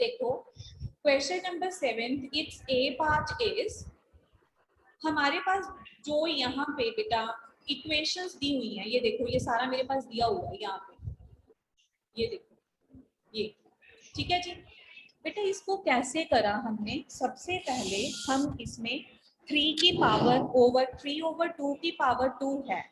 देखो question number 7 it's a part is, हमारे पास जो यहाँ पे बेटा इक्वेशंस दी हुई हैं, ये देखो ये सारा मेरे पास दिया हुआ है यहाँ पे, ये देखो ये, ठीक है जी बेटा। इसको कैसे करा हमने, सबसे पहले हम इसमें 3 की पावर ओवर 3/2 की पावर 2 है,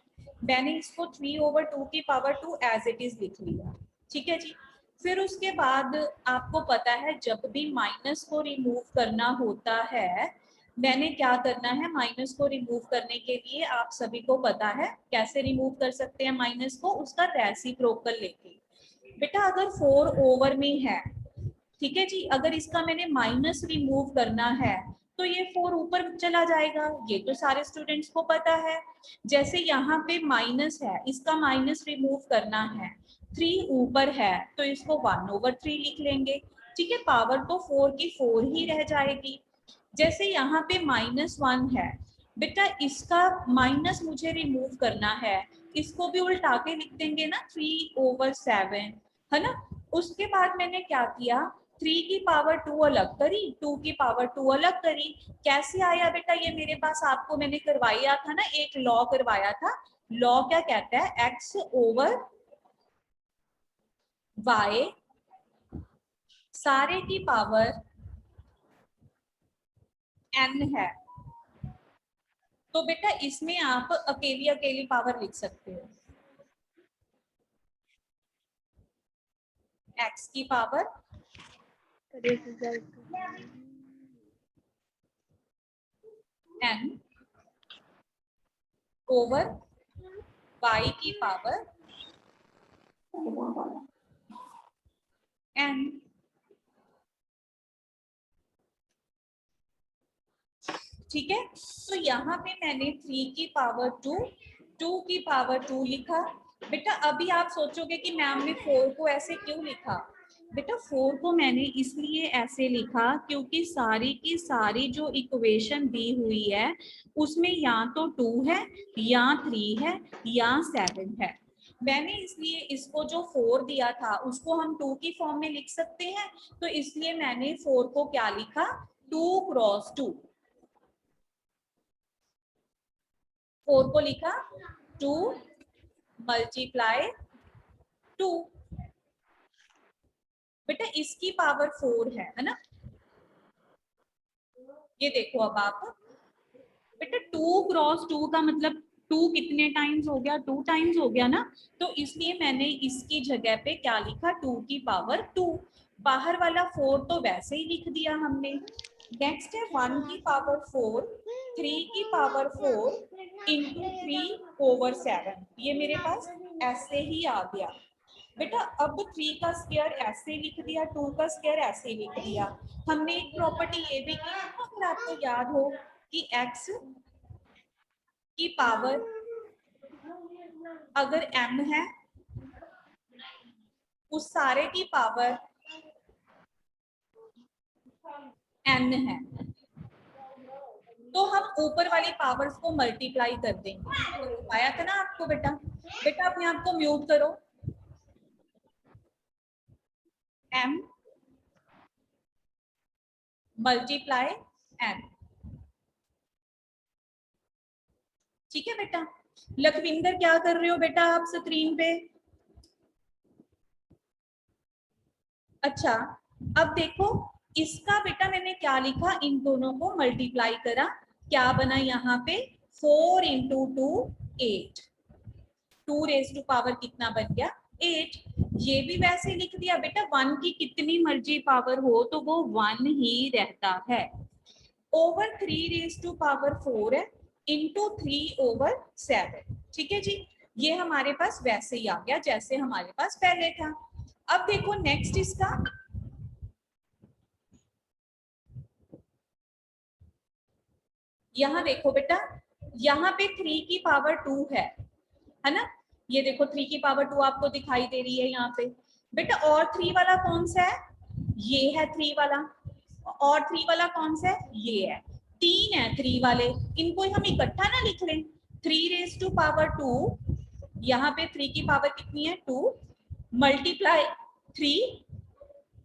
मैंने इसको 3/2 की पावर 2 एज इट इज लिख लिया, ठीक है जी। फिर उसके बाद आपको पता है जब भी माइनस को रिमूव करना होता है, मैंने क्या करना है, माइनस को रिमूव करने के लिए आप सभी को पता है कैसे रिमूव कर सकते हैं माइनस को, उसका रेसिप्रोकल लेके। बेटा अगर 4 ओवर में है, ठीक है जी, अगर इसका मैंने माइनस रिमूव करना है तो ये 4 ऊपर चला जाएगा, ये तो सारे स्टूडेंट्स को पता है। जैसे यहाँ पे माइनस है, इसका माइनस रिमूव करना है, 3 ऊपर है तो इसको 1/3 लिख लेंगे, ठीक है, पावर तो 4 की 4 ही रह जाएगी। जैसे यहाँ पे -1 है, बेटा इसका माइनस मुझे रिमूव करना है, इसको भी उल्टा के लिख देंगे ना, 3/7 है ना। उसके बाद मैंने क्या किया, 3 की पावर 2 अलग करी, 2 की पावर 2 अलग करी। कैसे आया बेटा ये मेरे पास, आपको मैंने करवाया था ना, एक लॉ करवाया था। लॉ क्या कहता है, x ओवर y सारे की पावर n है। तो बेटा इसमें आप अकेली अकेली पावर लिख सकते हो, x की पावर n ओवर y की पावर n, ठीक है। तो यहाँ पे मैंने 3 की पावर 2, 2 की पावर 2 लिखा। बेटा अभी आप सोचोगे कि मैम ने 4 को ऐसे क्यों लिखा, बेटा 4 को मैंने इसलिए ऐसे लिखा क्योंकि सारी की सारी जो इक्वेशन दी हुई है उसमें या तो 2 है या 3 है या 7 है। मैंने इसलिए इसको जो 4 दिया था उसको हम 2 की फॉर्म में लिख सकते हैं, तो इसलिए मैंने 4 को क्या लिखा, 2x2। 4 को लिखा 2 मल्टीप्लाई 2। बेटा इसकी पावर 4 है ना, ये देखो अब आप, बेटा 2x2 का मतलब 2 कितने टाइम्स हो गया, 2 टाइम्स हो गया ना, तो इसलिए मैंने इसकी जगह पे क्या लिखा, 2 की पावर 2। बाहर वाला 4 तो वैसे ही लिख दिया हमने। नेक्स्ट है 1 की पावर 4, 3 की पावर 4 इंटू 3/7, ये मेरे पास ऐसे ही आ गया। बेटा अब 3 का स्क्वायर ऐसे लिख दिया, 2 का स्क्वायर ऐसे लिख दिया। हमने एक प्रॉपर्टी ये भी की, अगर आपको याद हो कि x की पावर अगर m है, उस सारे की पावर n है, तो हम ऊपर वाली पावर्स को मल्टीप्लाई कर देंगे। आया था ना आपको बेटा। बेटा अपने आप को म्यूट करो, m मल्टीप्लाई n, ठीक है बेटा। लखविंदर क्या कर रहे हो बेटा आप स्क्रीन पे, अच्छा अब देखो इसका बेटा मैंने क्या लिखा, इन दोनों को मल्टीप्लाई करा, क्या बना यहाँ पे 4 इंटू 2 8, 2 रेज टू पावर कितना बन गया 8। ये भी वैसे लिख दिया बेटा, 1 की कितनी मर्जी पावर हो तो वो 1 ही रहता है, ओवर 3 रेज टू पावर 4 है इंटू 3/7, ठीक है जी। ये हमारे पास वैसे ही आ गया जैसे हमारे पास पहले था। अब देखो नेक्स्ट इसका, यहाँ देखो बेटा, यहाँ पे 3 की पावर 2 है ना, ये देखो 3 की पावर 2 आपको दिखाई दे रही है यहाँ पे। बेटा और 3 वाला कौन सा है, ये है 3 वाला, और 3 वाला कौन सा है, ये है, 3 है 3 वाले, इनको हम इकट्ठा ना लिख लें, 3 रेज टू पावर 2, यहाँ पे 3 की पावर कितनी है 2, multiply 3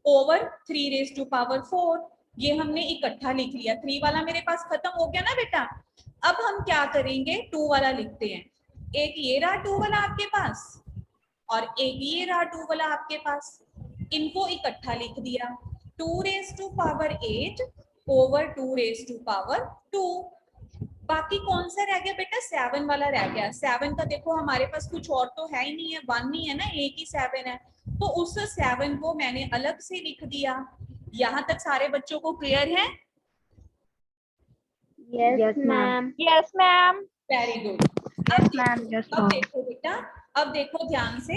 over 3 raise to power 4। ये हमने इकट्ठा लिख लिया, 3 वाला मेरे पास खत्म हो गया ना बेटा। अब हम क्या करेंगे, 2 वाला लिखते हैं। एक ये रहा 2 वाला आपके पास और एक ये रहा 2 वाला आपके पास, इनको इकट्ठा लिख दिया। 2 raise to power 8 over 2 raise to power 2। बाकी कौन सा रह गया बेटा, 7 वाला रह गया। 7 का देखो हमारे पास कुछ और तो है ही नहीं है, 1 नहीं है ना, एक ही 7 है, तो उस 7 को मैंने अलग से लिख दिया। यहां तक सारे बच्चों को क्लियर है? Yes ma'am. Yes ma'am. Very good. अब देखो बेटा, अब देखो ध्यान से।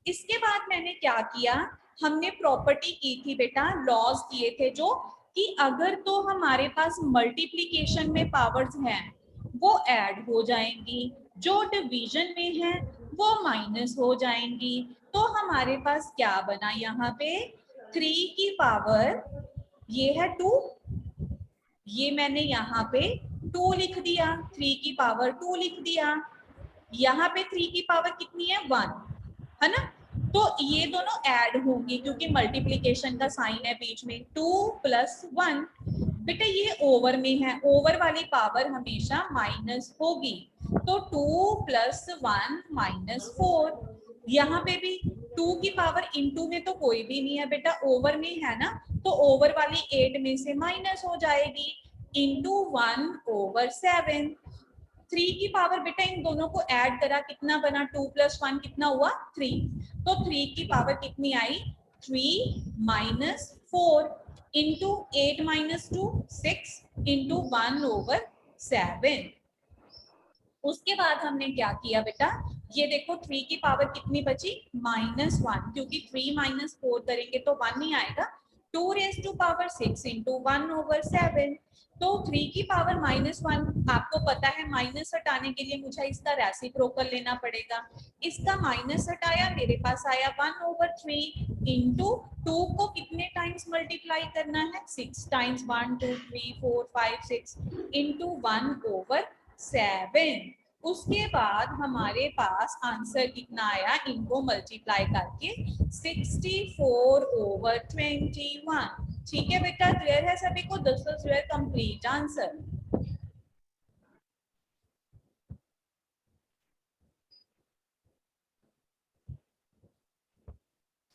इसके बाद मैंने क्या किया, हमने प्रॉपर्टी की थी बेटा, लॉज किए थे जो, कि अगर तो हमारे पास मल्टीप्लिकेशन में पावर्स हैं वो ऐड हो जाएंगी, जो डिवीजन में है वो माइनस हो जाएंगी। तो हमारे पास क्या बना यहाँ पे, 3 की पावर, ये है 2, ये मैंने यहाँ पे 2 लिख दिया, 3 की पावर 2 लिख दिया। यहाँ पे 3 की पावर कितनी है, 1 है ना। तो ये दोनों ऐड होंगी क्योंकि मल्टीप्लिकेशन का साइन है बीच में, 2 प्लस 1। बेटा ये ओवर में है, ओवर वाली पावर हमेशा माइनस होगी, तो 2 प्लस 1 माइनस 4। यहाँ पे भी 2 की पावर इनटू में तो कोई भी नहीं है बेटा, ओवर में है ना, तो ओवर वाली 8 में से माइनस हो जाएगी, इंटू 1 ओवर 7। 3 की पावर बेटा इन दोनों को ऐड करा, कितना बना, 2 प्लस 1 कितना हुआ, 3। तो 3 की पावर कितनी आई, 3 minus 4 into 8 minus 2 6 into 1 over 7। उसके बाद हमने क्या किया बेटा, ये देखो 3 की पावर कितनी बची, -1, क्योंकि 3 माइनस 4 करेंगे तो 1 नहीं आएगा। 2 raise to power 6 into 1 over 7। तो 3 की पावर -1, आपको पता है माइनस हटाने के लिए मुझे इसका रेसिप्रोकल लेना पड़ेगा। इसका माइनस हटाया, मेरे पास आया 1 ओवर 3 इंटू 2 को कितने टाइम्स मल्टीप्लाई करना है, 6 टाइम्स, 1 2 3 4 5 6 इंटू 1 ओवर 7। उसके बाद हमारे पास आंसर कितना आया, इनको मल्टीप्लाई करके 64 ओवर 21। ठीक है बेटा, क्लियर है सभी को, this was your complete answer.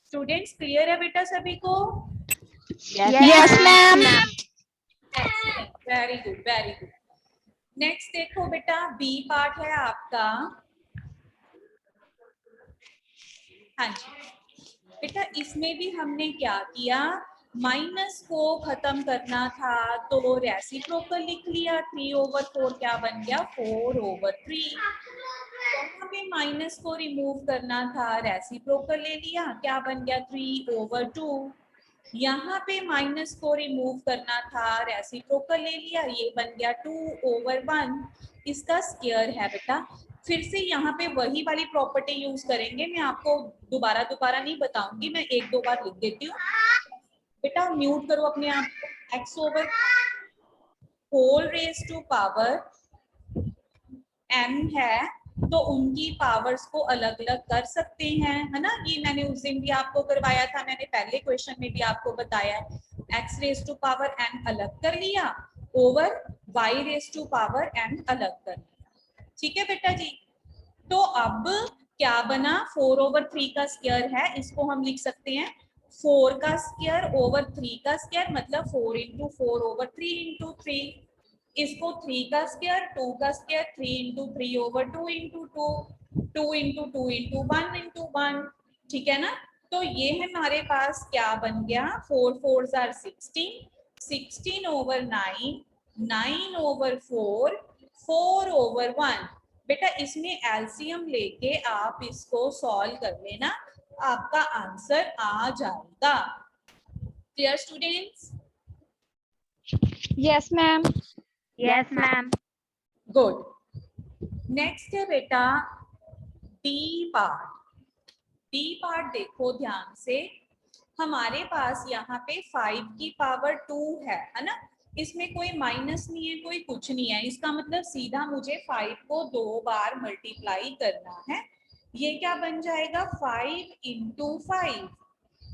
Students clear है बेटा सभी को? Yes ma'am. Very good very good. Next देखो बेटा, बी पार्ट है आपका। हाँ जी बेटा, इसमें भी हमने क्या किया, माइनस को खत्म करना था तो रेसिप्रोकल लिख लिया, 3 ओवर 4 क्या बन गया, 4 ओवर 3। यहाँ पे माइनस को रिमूव करना था, रेसिप्रोकल ले लिया, क्या बन गया, 3 ओवर 2। यहाँ पे माइनस को रिमूव करना था, रेसिप्रोकल ले लिया, ये बन गया 2 ओवर 1। इसका स्क्वायर है बेटा। फिर से यहाँ पे वही वाली प्रॉपर्टी यूज करेंगे, मैं आपको दोबारा नहीं बताऊंगी, मैं 1-2 बार लिख देती हूँ। बेटा म्यूट करो अपने आप को। x over whole raise to power n है, तो उनकी पावर्स को अलग अलग कर सकते हैं, है ना। ये मैंने उस दिन भी आपको करवाया था, मैंने पहले क्वेश्चन में भी आपको बताया है। x raise to power n अलग कर लिया, over y raise to power n अलग कर लिया। ठीक है बेटा जी। तो अब क्या बना, 4 ओवर 3 का स्क्वायर है, इसको हम लिख सकते हैं 4 का स्क्वायर ओवर 3 का स्क्वायर, मतलब 4 इंटू 4 ओवर 3 इंटू 3। इसको 3 का स्क्वायर, 2 का square, 3 into 3 over 2 into 2, 2 into 2 into 1 into 1। ठीक है ना। तो ये हमारे पास क्या बन गया, 4 4s are 16, 16 over 9, 9 over 4, 4 over 1। बेटा इसमें एलसीएम लेके आप इसको सॉल्व कर लेना, आपका आंसर आ जाएगा। Clear students? Yes ma'am. Yes ma'am. Good. Next है बेटा डी पार्ट। डी पार्ट देखो ध्यान से, हमारे पास यहाँ पे 5 की पावर 2 है ना। इसमें कोई माइनस नहीं है, कोई कुछ नहीं है, इसका मतलब सीधा मुझे 5 को 2 बार मल्टीप्लाई करना है। ये क्या बन जाएगा, 5 इंटू 5।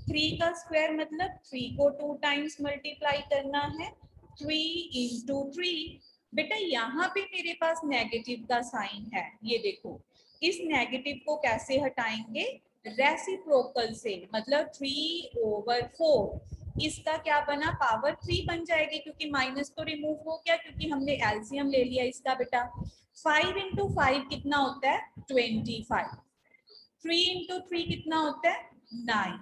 3 का स्क्वायर मतलब 3 को 2 टाइम्स मल्टीप्लाई करना है, 3 इंटू 3। बेटा यहाँ पे मेरे पास नेगेटिव का साइन है, ये देखो। इस नेगेटिव को कैसे हटाएंगे? रेसिप्रोकल से, मतलब 3/4। इसका क्या बना? पावर 3 बन जाएगी, क्योंकि माइनस तो रिमूव हो गया क्योंकि हमने एलसीएम ले लिया इसका बेटा। 5 इंटू 5 कितना होता है? 25। 3 इंटू 3 कितना होता है? 9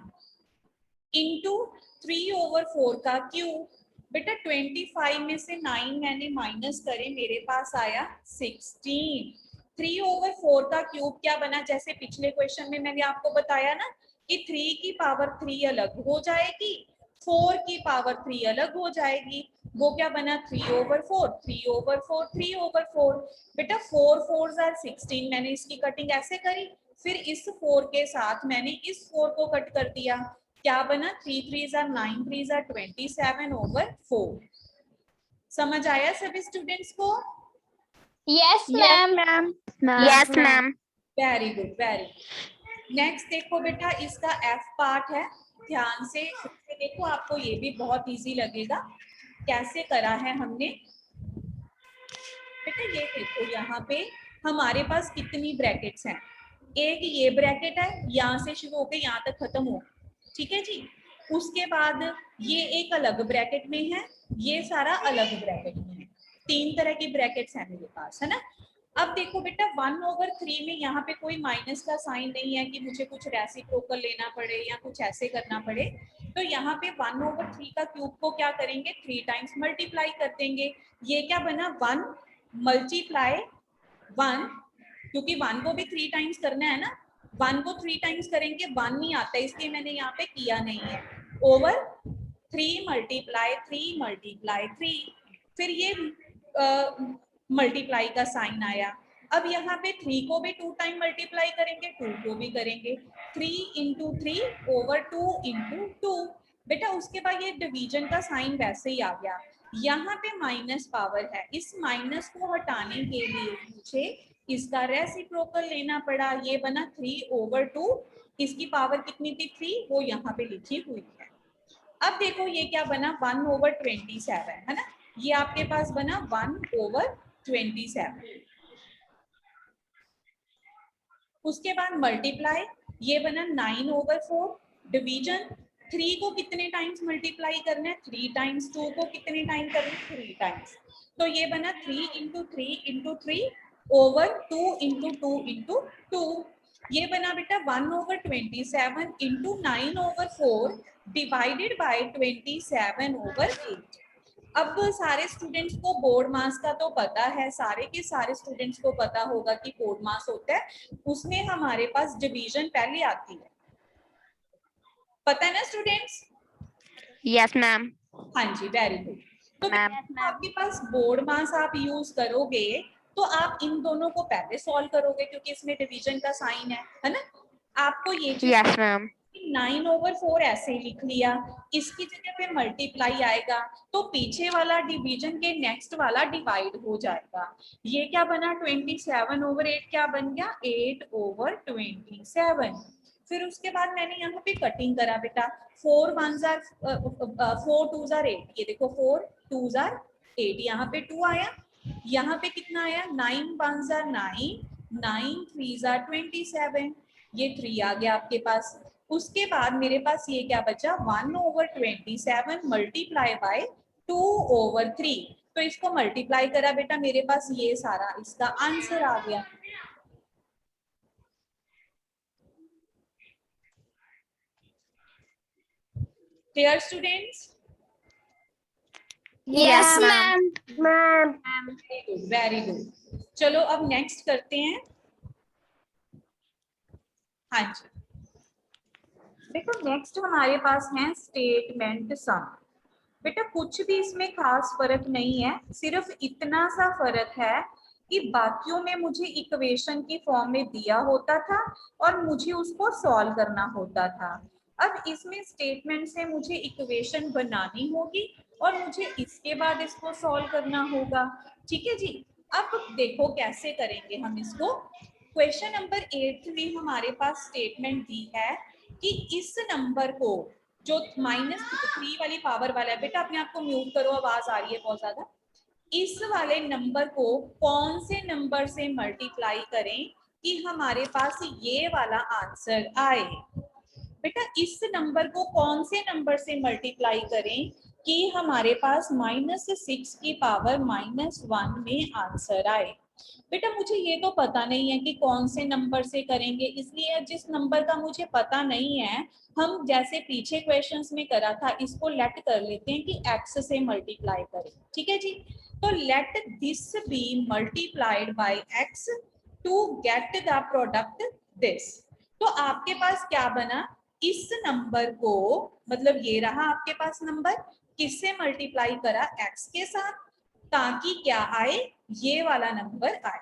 इंटू 3/4 का क्यूब। बेटा 25 में से 9 मैंने माइनस करे, मेरे पास आया 16। 3/4 का क्यूब क्या बना? जैसे पिछले क्वेश्चन में मैंने आपको बताया ना कि 3 की पावर 3 अलग हो जाएगी, 4 की पावर 3 अलग हो जाएगी। वो क्या बना? 3/4, 3/4, 3/4। बेटा 4 4s are 16, मैंने इसकी कटिंग ऐसे करी, फिर इस 4 के साथ मैंने इस 4 को कट कर दिया। क्या बना? 3 3s are 9, 3s are 27/4। समझ आया सभी स्टूडेंट्स को? Yes, Yes, ma'am. ma'am. Yes, ma'am. Very good, very good. Next देखो बेटा, इसका एफ पार्ट है, ध्यान से देखो, आपको ये भी बहुत इजी लगेगा। कैसे करा है हमने? बेटा ये देखो, यहाँ पे हमारे पास कितनी ब्रैकेट्स हैं? एक ये ब्रैकेट है, यहाँ से शुरू होकर यहाँ तक खत्म हो, ठीक है जी। उसके बाद ये एक अलग ब्रैकेट में है, ये सारा अलग ब्रैकेट में है। 3 तरह की ब्रैकेट्स हैं मेरे पास, है ना। अब देखो बेटा 1/3 में यहाँ पे कोई माइनस का साइन नहीं है कि मुझे कुछ रेसिप्रोकल लेना पड़े या कुछ ऐसे करना पड़े। तो यहाँ पे 1/3 का क्यूब को क्या करेंगे? 3 टाइम्स मल्टीप्लाई कर देंगे। ये क्या बना? 1 मल्टीप्लाई 1, क्योंकि 1 को भी 3 टाइम्स करना है ना। 1 को 3 टाइम्स करेंगे, 1 नहीं आता, इसलिए मैंने यहाँ पे किया नहीं है। ओवर 3 मल्टीप्लाई 3 मल्टीप्लाई 3, फिर ये मल्टीप्लाई का साइन आया। अब यहाँ पे 3 को भी 2 टाइम मल्टीप्लाई करेंगे, 2 को भी करेंगे। 3 इंटू 3 ओवर 2 इंटू 2। बेटा उसके बाद ये डिवीजन का साइन वैसे ही आ गया। यहाँ पे माइनस पावर है, इस माइनस को हटाने के लिए मुझे इसका रेसिप्रोकल लेना पड़ा। ये बना 3/2, इसकी पावर कितनी थी? 3, वो यहाँ पे लिखी हुई है। अब देखो ये क्या बना? 1/27, है ना। ये आपके पास बना 1/27। उसके बाद मल्टीप्लाई, ये बना 9/4। डिवीजन, 3 को कितने टाइम्स मल्टीप्लाई करना है? 3 टाइम्स। 2 को कितने टाइम करना है? 3 टाइम्स। तो ये बना 3 into 3 into 3 over 2 into 2 into 2। ये बना बेटा 1/27 इंटू 9/4 डिवाइडेड बाय 27/8। अब सारे स्टूडेंट्स को बोर्ड मास का तो पता है, सारे के सारे स्टूडेंट्स को पता होगा कि बोर्ड मास होता है, उसमें हमारे पास डिवीजन पहले आती है, पता है ना स्टूडेंट्स? Yes, ma'am. हाँ जी, वेरी गुड। तो Ma'am. आपके पास बोर्ड मास आप यूज करोगे तो आप इन दोनों को पहले सॉल्व करोगे, क्योंकि इसमें डिवीजन का साइन है ना। आपको ये चीज Yes, ma'am. 9/4 ऐसे ही लिख लिया, इसकी जगह पे मल्टीप्लाई आएगा, तो पीछे वाला डिवीजन के नेक्स्ट वाला डिवाइड हो जाएगा। ये क्या बना? 27/8 क्या बन गया? 8/27। फिर उसके बाद मैंने यहाँ पे कटिंग करा बेटा। 4 1s are 4 2s are 8, ये देखो 4 2s are 8, यहाँ पे 2 आया, यहाँ पे कितना आया? 9 1s are 9, 9 3s are 27, ये 3 आ गया आपके पास। उसके बाद मेरे पास ये क्या बचा? 1/27 मल्टीप्लाई बाय 2/3। तो इसको मल्टीप्लाई करा बेटा, मेरे पास ये सारा इसका आंसर आ गया। Clear students? Yes, ma'am. Ma'am. Very good. चलो अब नेक्स्ट करते हैं। हाँ जी, देखो नेक्स्ट हमारे पास है स्टेटमेंट सम। बेटा कुछ भी इसमें खास फर्क नहीं है, सिर्फ इतना सा फर्क है कि बाकियों में मुझे इक्वेशन की फॉर्म में दिया होता था और मुझे उसको सॉल्व करना होता था। अब इसमें स्टेटमेंट से मुझे इक्वेशन बनानी होगी और मुझे इसके बाद इसको सॉल्व करना होगा, ठीक है जी। अब देखो कैसे करेंगे हम इसको। क्वेश्चन नंबर 8 में हमारे पास स्टेटमेंट दी है कि इस नंबर को जो -3 वाली पावर वाला है, बेटा अपने आप को म्यूट करो, आवाज आ रही है बहुत ज्यादा। इस वाले नंबर को कौन से नंबर से मल्टीप्लाई करें कि हमारे पास ये वाला आंसर आए? बेटा इस नंबर को कौन से नंबर से मल्टीप्लाई करें कि हमारे पास -6 की पावर -1 में आंसर आए? बेटा मुझे ये तो पता नहीं है कि कौन से नंबर से करेंगे, इसलिए जिस नंबर का मुझे पता नहीं है, हम जैसे पीछे क्वेश्चंस में करा था, इसको लेट कर लेते हैं कि x से मल्टीप्लाई करें। ठीक है जी, तो let this be multiplied by x to get the product this. तो आपके पास क्या बना, इस नंबर को, मतलब ये रहा आपके पास नंबर, किससे मल्टीप्लाई करा, x के साथ, ताकि क्या आए, ये वाला नंबर आए।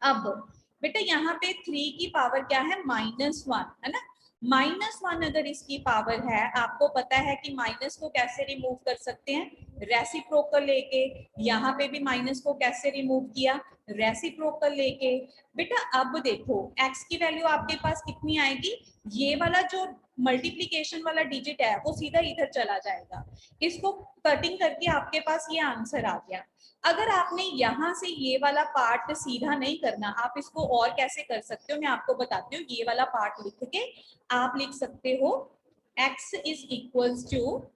अब बेटा यहाँ पे 3 की पावर क्या है, -1 है ना। -1 अगर इसकी पावर है, आपको पता है कि माइनस को कैसे रिमूव कर सकते हैं, रेसिप्रोकल लेके। यहाँ पे भी माइनस को कैसे रिमूव किया, रेसिप्रोकल लेके। बेटा अब देखो x की वैल्यू आपके पास कितनी आएगी, ये वाला जो मल्टीप्लीकेशन वाला डिजिट है वो सीधा इधर चला जाएगा, इसको कटिंग करके आपके पास ये आंसर आ गया। अगर आपने यहाँ से ये वाला पार्ट सीधा नहीं करना, आप इसको और कैसे कर सकते हो, मैं आपको बताती हूँ। ये वाला पार्ट लिख के आप लिख सकते हो x is equals to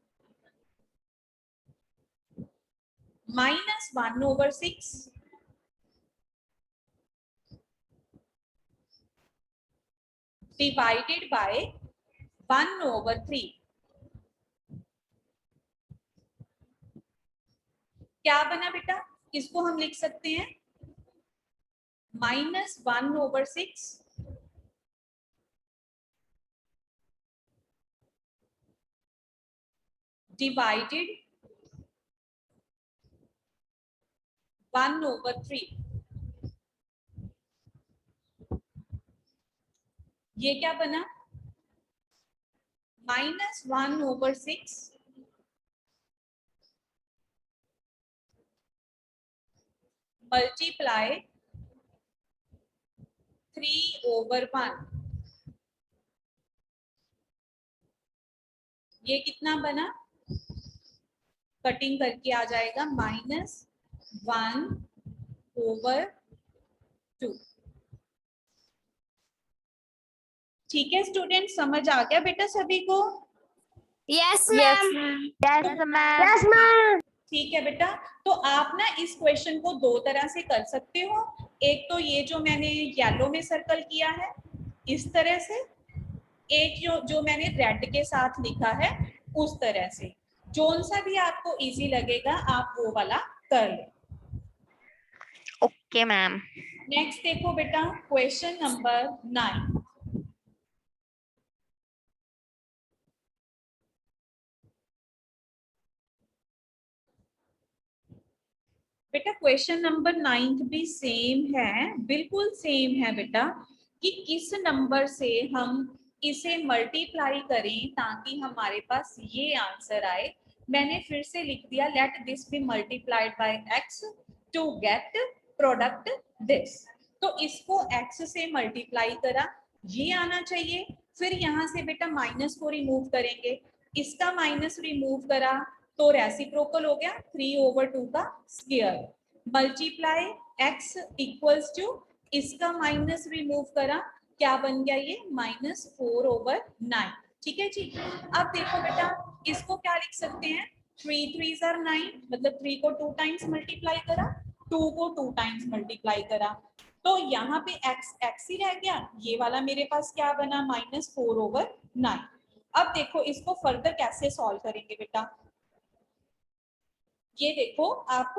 -1/6 divided by 1/3। क्या बना बेटा, इसको हम लिख सकते हैं -1/6 डिवाइडेड 1/3। ये क्या बना, -1/6 मल्टीप्लाई 3/1। ये कितना बना, कटिंग करके आ जाएगा -1/2। ठीक है स्टूडेंट, समझ आ गया बेटा सभी को? Yes, Yes, ma'am. ma'am. Yes, ma'am. Yes, ma'am. ठीक है बेटा, तो आप ना इस क्वेश्चन को दो तरह से कर सकते हो। एक तो ये जो मैंने येलो में सर्कल किया है इस तरह से, एक जो मैंने रेड के साथ लिखा है उस तरह से। जोन सा भी आपको इजी लगेगा आप वो वाला कर ले। Okay, ma'am. नेक्स्ट देखो बेटा, क्वेश्चन नंबर 9। बेटा क्वेश्चन नंबर 9 भी सेम है, बिल्कुल सेम है बेटा, कि किस नंबर से हम इसे मल्टीप्लाई करें ताकि हमारे पास ये आंसर आए। मैंने फिर से लिख दिया, let this be multiplied by x to get product this. तो इसको x से मल्टीप्लाई करा, ये आना चाहिए। फिर यहाँ से बेटा माइनस को रिमूव करेंगे, इसका माइनस रिमूव करा तो रेसिप्रोकल हो गया 3/2 का square, multiply x equals to, इसका माइनस रिमूव करा, क्या बन गया ये, -4/9। ठीक है जी। अब देखो बेटा, इसको क्या लिख सकते हैं, 3 3s are 9, मतलब 3 को 2 टाइम्स मल्टीप्लाई करा, 2 को 2 टाइम्स मल्टीप्लाई करा, तो यहाँ पे x ही रह गया, ये वाला मेरे पास क्या बना, -4/9। अब देखो इसको फर्दर कैसे सॉल्व करेंगे बेटा, ये देखो आप,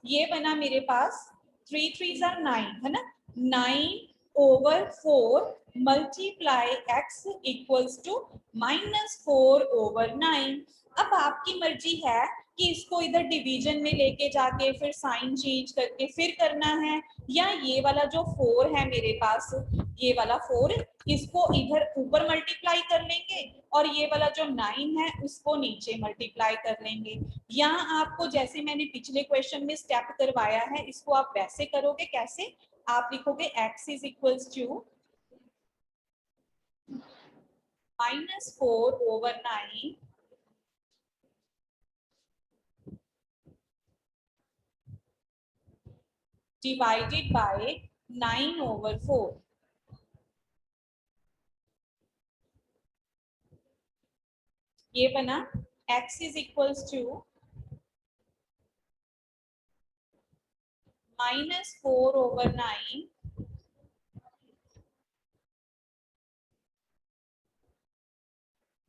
ये बना मेरे पास 3 3s are 9 है ना, 9/4 मल्टीप्लाई x इक्वल्स टू -4/9। अब आपकी मर्जी है कि इसको इधर डिवीजन में लेके जाके फिर साइन चेंज करके फिर करना है, या ये वाला जो 4 है मेरे पास, ये वाला 4 इसको इधर ऊपर मल्टीप्लाई कर लेंगे और ये वाला जो 9 है उसको नीचे मल्टीप्लाई कर लेंगे। यहाँ आपको जैसे मैंने पिछले क्वेश्चन में स्टेप करवाया है, इसको आप वैसे करोगे। कैसे, आप लिखोगे x is equals to, -4/9 divided by 9/4. ये बना x is equals to -4/9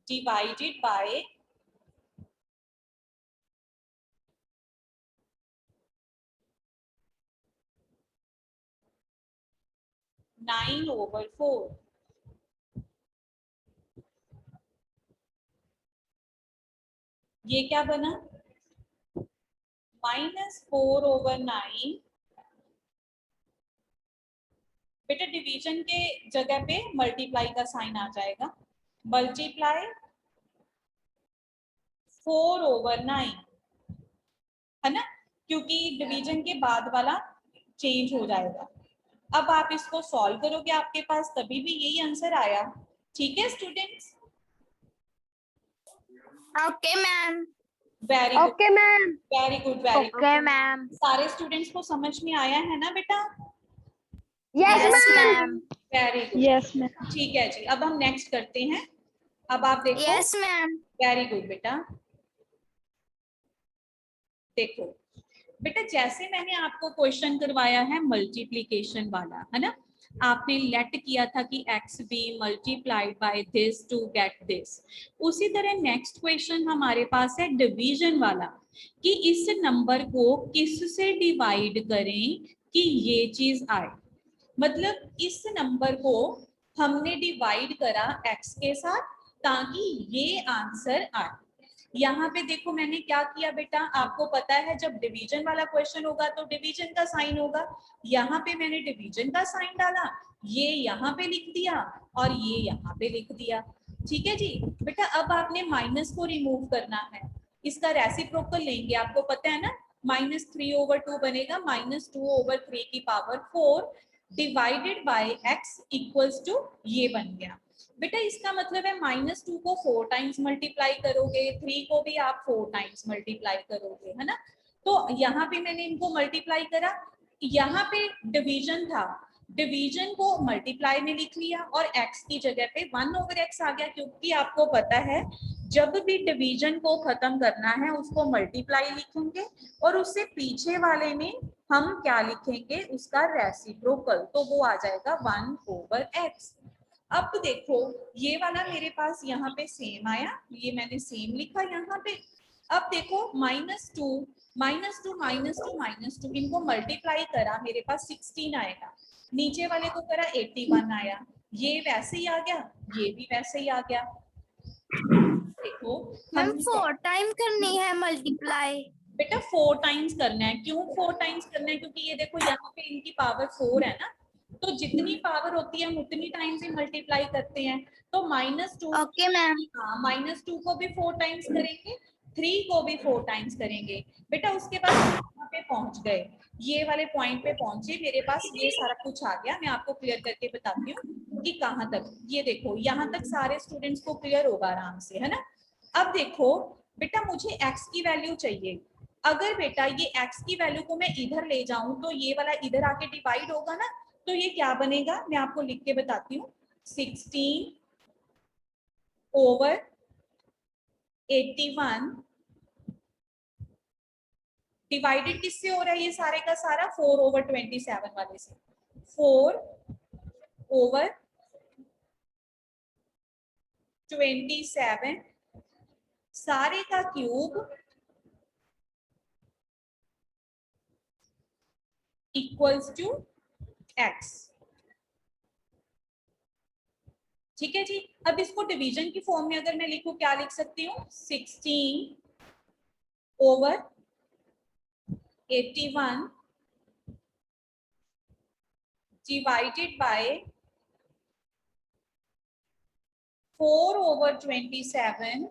divided by 9/4. ये क्या बना -4/9. बेटा डिवीजन के जगह पे मल्टीप्लाई का साइन आ जाएगा, मल्टीप्लाई 4/9 है ना, क्योंकि डिवीजन के बाद वाला चेंज हो जाएगा। अब आप इसको सॉल्व करोगे, आपके पास तभी भी यही आंसर आया। ठीक है students? Okay, ma'am. Very good, Okay, ma'am. Very good, very good. Okay, ma'am. सारे स्टूडेंट्स को समझ में आया है ना बेटा? Yes, Yes, ma'am. ma'am. Very good. Yes, ma'am. ठीक है जी, अब हम नेक्स्ट करते हैं। अब आप देखो। Yes, ma'am. वेरी गुड बेटा। देखो बेटा, जैसे मैंने आपको क्वेश्चन करवाया है मल्टीप्लिकेशन वाला, है ना, आपने लेट किया था कि x be multiplied by this to get this। उसी तरह नेक्स्ट क्वेश्चन हमारे पास है डिवीजन वाला, कि इस नंबर को किस से डिवाइड करें कि ये चीज आए। मतलब इस नंबर को हमने डिवाइड करा x के साथ ताकि ये आंसर आए। यहाँ पे देखो मैंने क्या किया बेटा, आपको पता है जब डिवीजन वाला क्वेश्चन होगा तो डिवीजन का साइन होगा। यहाँ पे मैंने डिवीजन का साइन डाला, ये यहाँ पे लिख दिया और ये यहाँ पे लिख दिया। ठीक है जी बेटा। अब आपने माइनस को रिमूव करना है, इसका रेसिप्रोकल लेंगे। आपको पता है ना, -3/2 बनेगा, -2/3 की power 4 divided by x equals to ये बन गया। बेटा इसका मतलब है -2 को 4 टाइम्स मल्टीप्लाई करोगे, 3 को भी आप 4 टाइम्स मल्टीप्लाई करोगे, है ना। तो यहाँ पे मैंने इनको मल्टीप्लाई करा, यहाँ पे डिवीजन था, डिवीजन को मल्टीप्लाई में लिख लिया और x की जगह पे 1/x आ गया, क्योंकि आपको पता है जब भी डिवीजन को खत्म करना है उसको मल्टीप्लाई लिखेंगे और उससे पीछे वाले में हम क्या लिखेंगे, उसका रेसिप्रोकल, तो वो आ जाएगा 1/x। अब देखो ये वाला मेरे पास यहाँ पे सेम आया, ये मैंने सेम लिखा यहाँ पे। अब देखो -2 इनको मल्टीप्लाई करा, मेरे पास 16 आएगा, नीचे वाले को करा 81 आया, ये वैसे ही आ गया, ये भी वैसे ही आ गया। देखो Ma'am, हम 4 टाइम करनी है multiply. बेटा 4 टाइम्स करना है। क्यों 4 टाइम्स करना है? क्योंकि ये देखो यहाँ पे इनकी पावर 4 है ना, तो जितनी पावर होती है हम उतनी टाइम्स ही मल्टीप्लाई करते हैं। तो -2, Okay, ma'am. हाँ -2 को भी 4 टाइम्स करेंगे, 3 को भी 4 टाइम्स करेंगे। बेटा उसके बाद यहाँ पे पहुंच गए, ये वाले पॉइंट पे पहुंचे, मेरे पास ये सारा कुछ आ गया। मैं आपको क्लियर करके बताती हूँ कि कहाँ तक। ये देखो यहाँ तक सारे स्टूडेंट्स को क्लियर होगा आराम से, है ना। अब देखो बेटा मुझे x की वैल्यू चाहिए। अगर बेटा ये x की वैल्यू को मैं इधर ले जाऊं तो ये वाला इधर आके डिवाइड होगा ना, तो ये क्या बनेगा, मैं आपको लिख के बताती हूँ। 16/81 डिवाइडेड किससे हो रहा है, ये सारे का सारा 4/27 वाले से। 4/27 सारे का क्यूब इक्वल्स टू x। ठीक है जी। अब इसको डिवीजन की फॉर्म में अगर मैं लिखूं, क्या लिख सकती हूँ, 16/81 divided by 4/27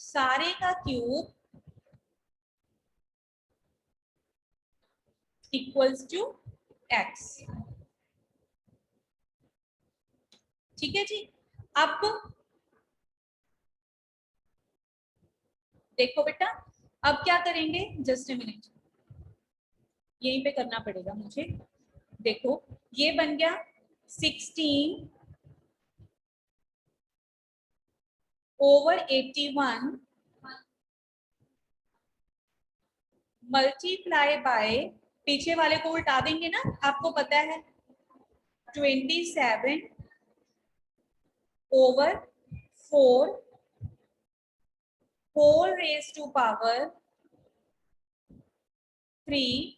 सारे का क्यूब इक्वल्स टू x। ठीक है जी। अब देखो बेटा, अब क्या करेंगे, जस्ट ए मिनट, यहीं पे करना पड़ेगा मुझे। देखो ये बन गया 16 over 81 मल्टीप्लाई बाय, पीछे वाले को उल्टा देंगे ना, आपको पता है, 27 over 4 whole raised to power 3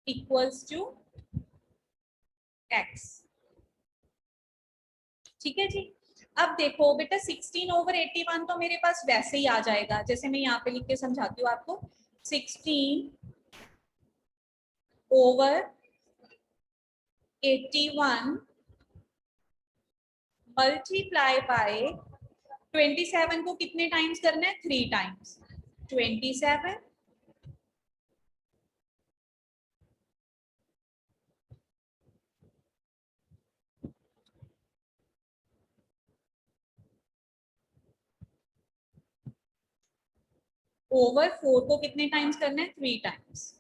equals to x। ठीक है जी। अब देखो बेटा 16 over 81 तो मेरे पास वैसे ही आ जाएगा, जैसे मैं यहाँ पे लिख के समझाती हूँ आपको। 16 over 81 मल्टीप्लाई बाय 27 को कितने टाइम्स करना है, 3 टाइम्स। 27 ओवर 4 को कितने टाइम्स करना है, 3 टाइम्स।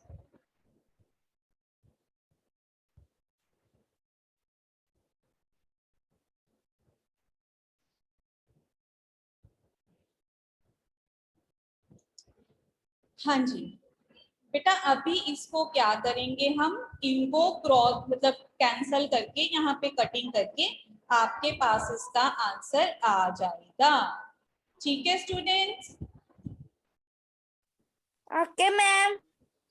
हाँ जी बेटा, अभी इसको क्या करेंगे हम, इनको क्रॉस मतलब कैंसल करके यहाँ पे कटिंग करके आपके पास इसका आंसर आ जाएगा। ठीक है students, okay ma'am.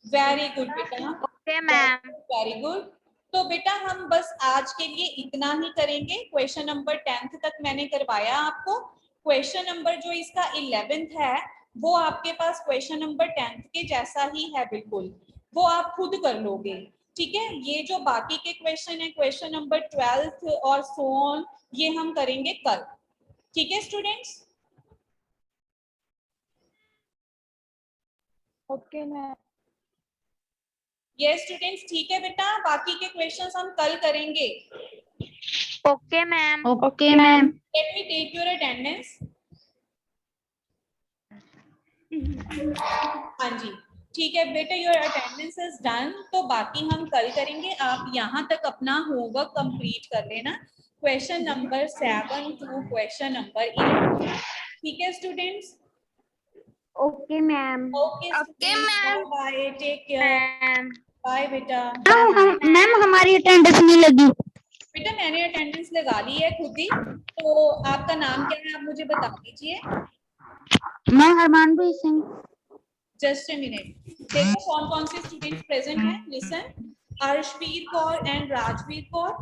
Very good बेटा, ओके मैम। Very good. तो बेटा हम बस आज के लिए इतना ही करेंगे। क्वेश्चन नंबर 10th तक मैंने करवाया आपको। क्वेश्चन नंबर जो इसका 11th है वो आपके पास क्वेश्चन नंबर 10th के जैसा ही है बिल्कुल, वो आप खुद कर लोगे। ठीक है, ये जो बाकी के क्वेश्चन है, क्वेश्चन नंबर 12th और सो ऑन, ये हम करेंगे कल। ठीक है स्टूडेंट्स। Okay ma'am. ये स्टूडेंट्स ठीक है बेटा, बाकी के क्वेश्चंस हम कल करेंगे। Okay ma'am. Okay ma'am. Let me take your attendance. हाँ जी ठीक है बेटा, योर अटेंडेंस इज डन। तो बाकी हम कल करेंगे, आप यहाँ तक अपना होमवर्क कंप्लीट कर लेना, question number 7 to question number 11। ठीक है students. Okay ma'am. Okay okay ma'am. Bye, take care, bye बेटा। मैम हमारी अटेंडेंस नहीं लगी। बेटा मैंने अटेंडेंस लगा ली है खुद ही। तो आपका नाम क्या है, आप मुझे बता दीजिए। मैं Harmanpreet Singh. Just a minute, देखो कौन कौन से स्टूडेंट्स प्रेजेंट हैं। Listen, Arshveer Kaur and Rajveer Kaur,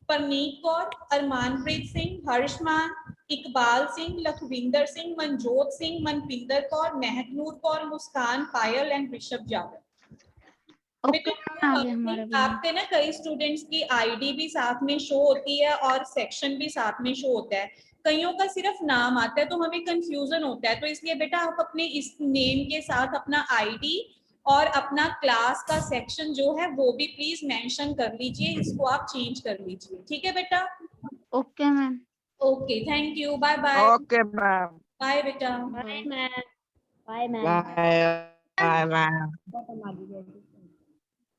Parneet Kaur, Armanpreet Singh, Harshman, Iqbal Singh, Lakhwinder Singh, Manjot Singh, Manpinder Kaur, Mehaknoor Kaur, Muskan, Payal and Rishabh Yadav. Okay आ गया हमारा भी। आपके ना कई स्टूडेंट्स की आईडी भी साथ में शो होती है और सेक्शन भी साथ में शो होता है, कईयों का सिर्फ नाम आता है तो हमें कंफ्यूजन होता है। तो इसलिए बेटा आप अपने इस नेम के साथ अपना आईडी और अपना क्लास का सेक्शन जो है वो भी प्लीज मेंशन कर लीजिए, इसको आप चेंज कर लीजिए। ठीक है बेटा। Okay ma'am. Okay thank you, bye bye. Okay ma'am. Bye बेटा। Bye ma'am. Bye bye bye ma'am.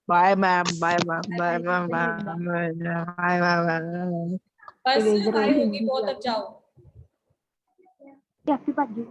Bye ma'am. Bye ma'am. Bye ma'am. Bye ma'am. बस बाय होगी बहुत, अब जाओ। कैसी बात जी।